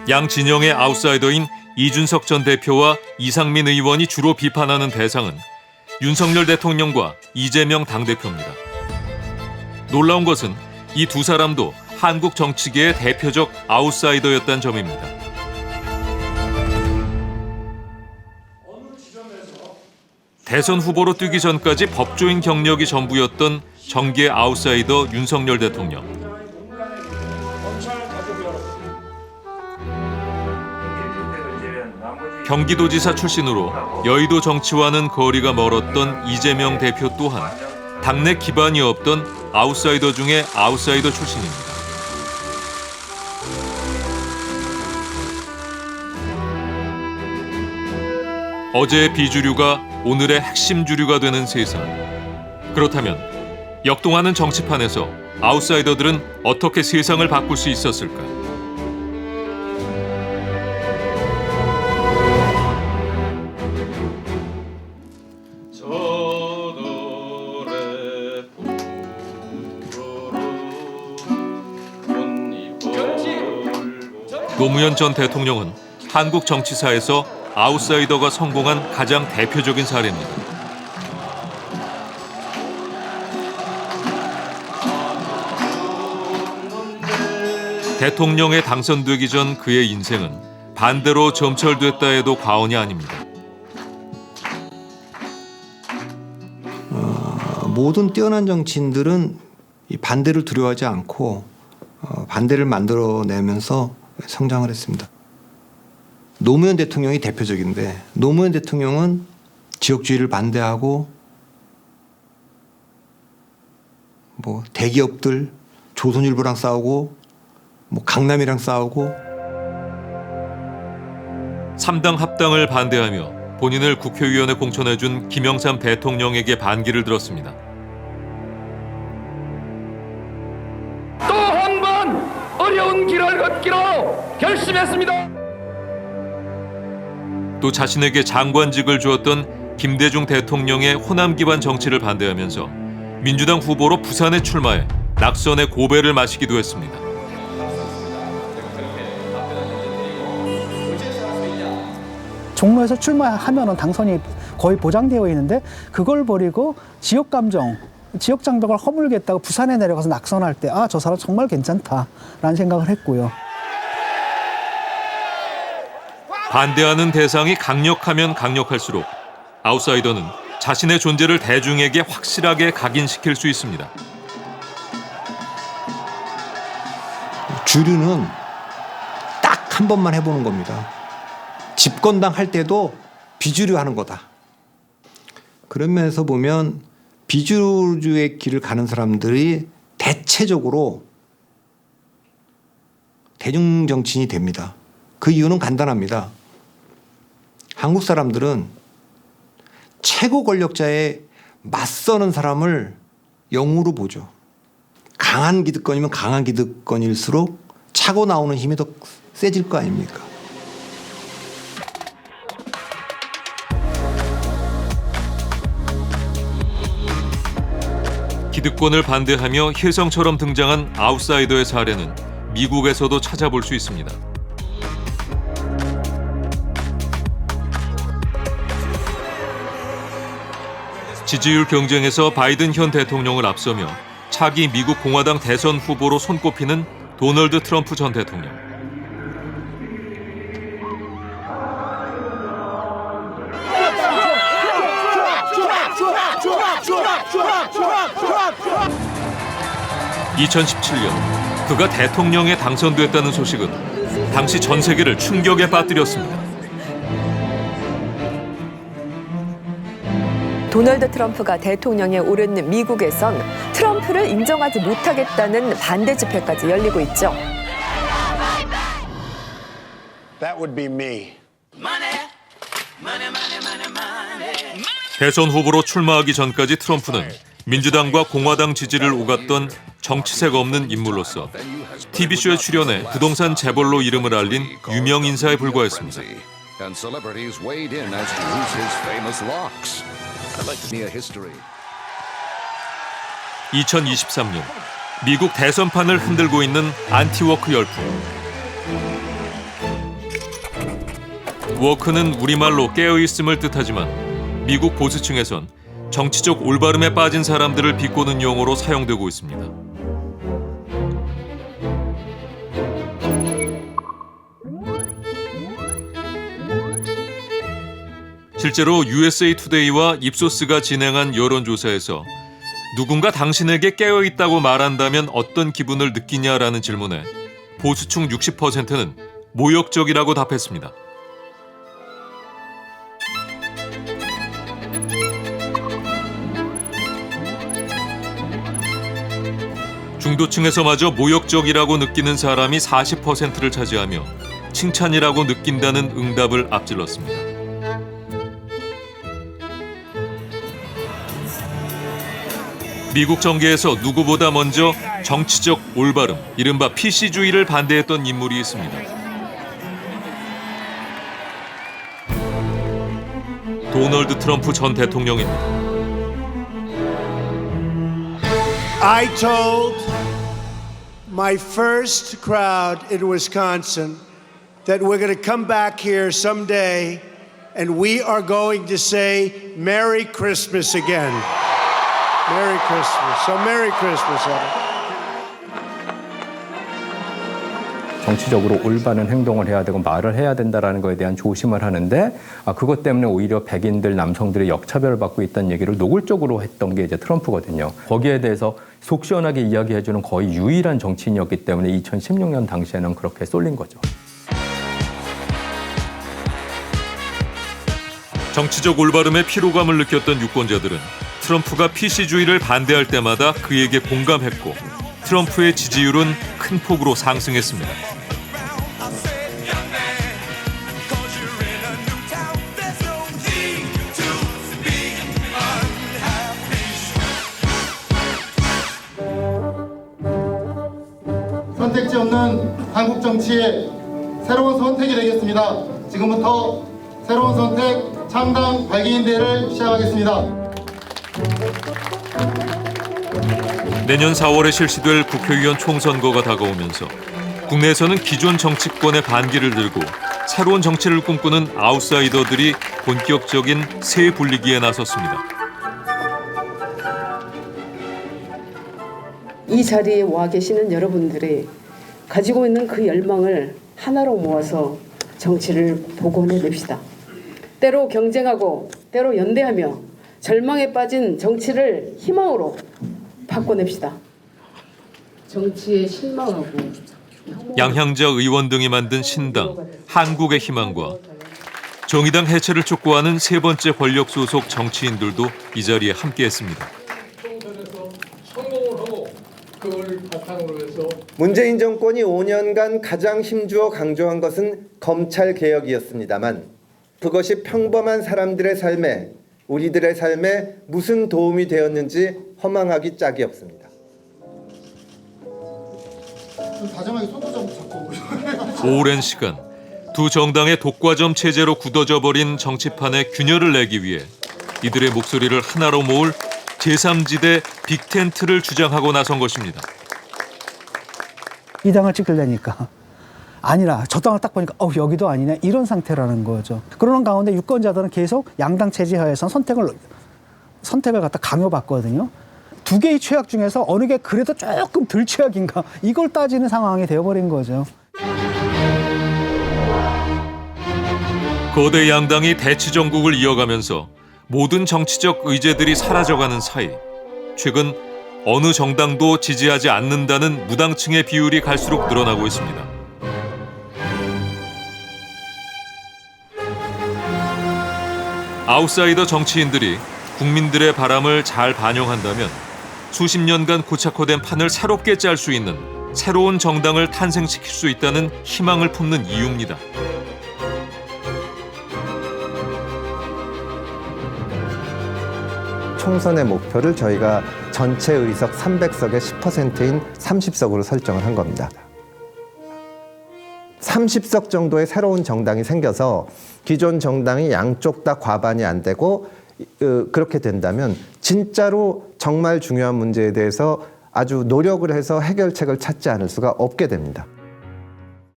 양 진영의 아웃사이더인 이준석 전 대표와 이상민 의원이 주로 비판하는 대상은 윤석열 대통령과 이재명 당대표입니다. 놀라운 것은 이 두 사람도 한국 정치계의 대표적 아웃사이더였다는 점입니다. 대선 후보로 뛰기 전까지 법조인 경력이 전부였던 정계 아웃사이더 윤석열 대통령. 경기도지사 출신으로 여의도 정치와는 거리가 멀었던 이재명 대표 또한 당내 기반이 없던 아웃사이더 중에 아웃사이더 출신입니다. 어제의 비주류가 오늘의 핵심 주류가 되는 세상. 그렇다면 역동하는 정치판에서 아웃사이더들은 어떻게 세상을 바꿀 수 있었을까? 노무현 전 대통령은 한국 정치사에서 아웃사이더가 성공한 가장 대표적인 사례입니다. 대통령에 당선되기 전 그의 인생은 반대로 점철됐다 해도 과언이 아닙니다. 모든 뛰어난 정치인들은 이 반대를 두려워하지 않고 반대를 만들어내면서 성장을 했습니다. 노무현 대통령이 대표적인데 노무현 대통령은 지역주의를 반대하고 대기업들 조선일보랑 싸우고 강남이랑 싸우고 3당 합당을 반대하며 본인을 국회의원에 공천해준 김영삼 대통령에게 반기를 들었습니다. 또 한 번 어려운 길을 걷기로 결심했습니다. 또 자신에게 장관직을 주었던 김대중 대통령의 호남 기반 정치를 반대하면서 민주당 후보로 부산에 출마해 낙선의 고배를 마시기도 했습니다. 종로에서 출마하면 당선이 거의 보장되어 있는데 그걸 버리고 지역 감정, 지역 장벽을 허물겠다고 부산에 내려가서 낙선할 때 저 사람 정말 괜찮다라는 생각을 했고요. 반대하는 대상이 강력하면 강력할수록 아웃사이더는 자신의 존재를 대중에게 확실하게 각인시킬 수 있습니다. 주류는 딱 한 번만 해보는 겁니다. 집권당 할 때도 비주류 하는 거다. 그런 면에서 보면 비주류의 길을 가는 사람들이 대체적으로 대중 정치인이 됩니다. 그 이유는 간단합니다. 한국 사람들은 최고 권력자에 맞서는 사람을 영웅으로 보죠. 강한 기득권이면 강한 기득권일수록 차고 나오는 힘이 더 세질 거 아닙니까? 기득권을 반대하며 혜성처럼 등장한 아웃사이더의 사례는 미국에서도 찾아볼 수 있습니다. 지지율 경쟁에서 바이든 현 대통령을 앞서며 차기 미국 공화당 대선 후보로 손꼽히는 도널드 트럼프 전 대통령. (2017년) 그가 대통령에 당선됐다는 소식은 당시 전 세계를 충격에 빠뜨렸습니다. 도널드 트럼프가 대통령에 오른 미국에선 트럼프를 인정하지 못하겠다는 반대 집회까지 열리고 있죠. That would be me. 대선 후보로 출마하기 전까지 트럼프는 민주당과 공화당 지지를 오갔던 정치색 없는 인물로서 TV쇼에 출연해 부동산 재벌로 이름을 알린 유명 인사에 불과했습니다. And celebrities weighed in as to who's his famous locks. 2023년 미국 대선판을 흔들고 있는 안티워크 열풍. 워크는 우리말로 깨어있음을 뜻하지만 미국 보수층에선 정치적 올바름에 빠진 사람들을 비꼬는 용어로 사용되고 있습니다. 실제로 USA 투데이와 입소스가 진행한 여론조사에서 누군가 당신에게 깨어있다고 말한다면 어떤 기분을 느끼냐라는 질문에 보수층 60%는 모욕적이라고 답했습니다. 중도층에서마저 모욕적이라고 느끼는 사람이 40%를 차지하며 칭찬이라고 느낀다는 응답을 앞질렀습니다. 미국 정계에서 누구보다 먼저 정치적 올바름, 이른바 PC주의를 반대했던 인물이 있습니다. 도널드 트럼프 전 대통령입니다. I told my first crowd in Wisconsin that we're going to come back here someday and we are going to say Merry Christmas again. Merry Christmas. So Merry Christmas, Evan. 정치적으로 올바른 행동을 해야 되고 말을 해야 된다는 것에 대한 조심을 하는데 그것 때문에 오히려 백인들, 남성들이 역차별을 받고 있다는 얘기를 노골적으로 했던 게 이제 트럼프거든요. 거기에 대해서 속 시원하게 이야기해주는 거의 유일한 정치인이었기 때문에 2016년 당시에는 그렇게 쏠린 거죠. 정치적 올바름에 피로감을 느꼈던 유권자들은 트럼프가 PC주의를 반대할 때마다 그에게 공감했고 트럼프의 지지율은 큰 폭으로 상승했습니다. 선택지 없는 한국 정치의 새로운 선택이 되겠습니다. 지금부터 새로운 선택 창당 발기인대회를 시작하겠습니다. 내년 4월에 실시될 국회의원 총선거가 다가오면서 국내에서는 기존 정치권의 반기를 들고 새로운 정치를 꿈꾸는 아웃사이더들이 본격적인 새 분리기에 나섰습니다. 이 자리에 와 계시는 여러분들이 가지고 있는 그 열망을 하나로 모아서 정치를 복원해냅시다. 때로 경쟁하고 때로 연대하며 절망에 빠진 정치를 희망으로 바꿔냅시다. 정치에 실망하고 양향자 의원 등이 만든 신당 한국의 희망과 정의당 해체를 촉구하는 세 번째 권력 소속 정치인들도 이 자리에 함께했습니다. 문재인 정권이 5년간 가장 힘주어 강조한 것은 검찰 개혁이었습니다만 그것이 평범한 사람들의 삶에 우리들의 삶에 무슨 도움이 되었는지 허망하기 짝이 없습니다. 오랜 시간 두 정당의 독과점 체제로 굳어져 버린 정치판에 균열을 내기 위해 이들의 목소리를 하나로 모을 제3지대 빅텐트를 주장하고 나선 것입니다. 이 당을 찍으려니까 아니라 저 당을 딱 보니까 여기도 아니네 이런 상태라는 거죠. 그러는 가운데 유권자들은 계속 양당 체제 하에서 선택을 갖다 강요받거든요. 두 개의 최악 중에서 어느 게 그래도 조금 덜 최악인가 이걸 따지는 상황이 되어버린 거죠. 거대 양당이 대치 정국을 이어가면서 모든 정치적 의제들이 사라져가는 사이 최근 어느 정당도 지지하지 않는다는 무당층의 비율이 갈수록 늘어나고 있습니다. 아웃사이더 정치인들이 국민들의 바람을 잘 반영한다면 수십 년간 고착화된 판을 새롭게 짤 수 있는 새로운 정당을 탄생시킬 수 있다는 희망을 품는 이유입니다. 총선의 목표를 저희가 전체 의석 300석의 10%인 30석으로 설정을 한 겁니다. 30석 정도의 새로운 정당이 생겨서 기존 정당이 양쪽 다 과반이 안 되고 그렇게 된다면 진짜로 정말 중요한 문제에 대해서 아주 노력을 해서 해결책을 찾지 않을 수가 없게 됩니다.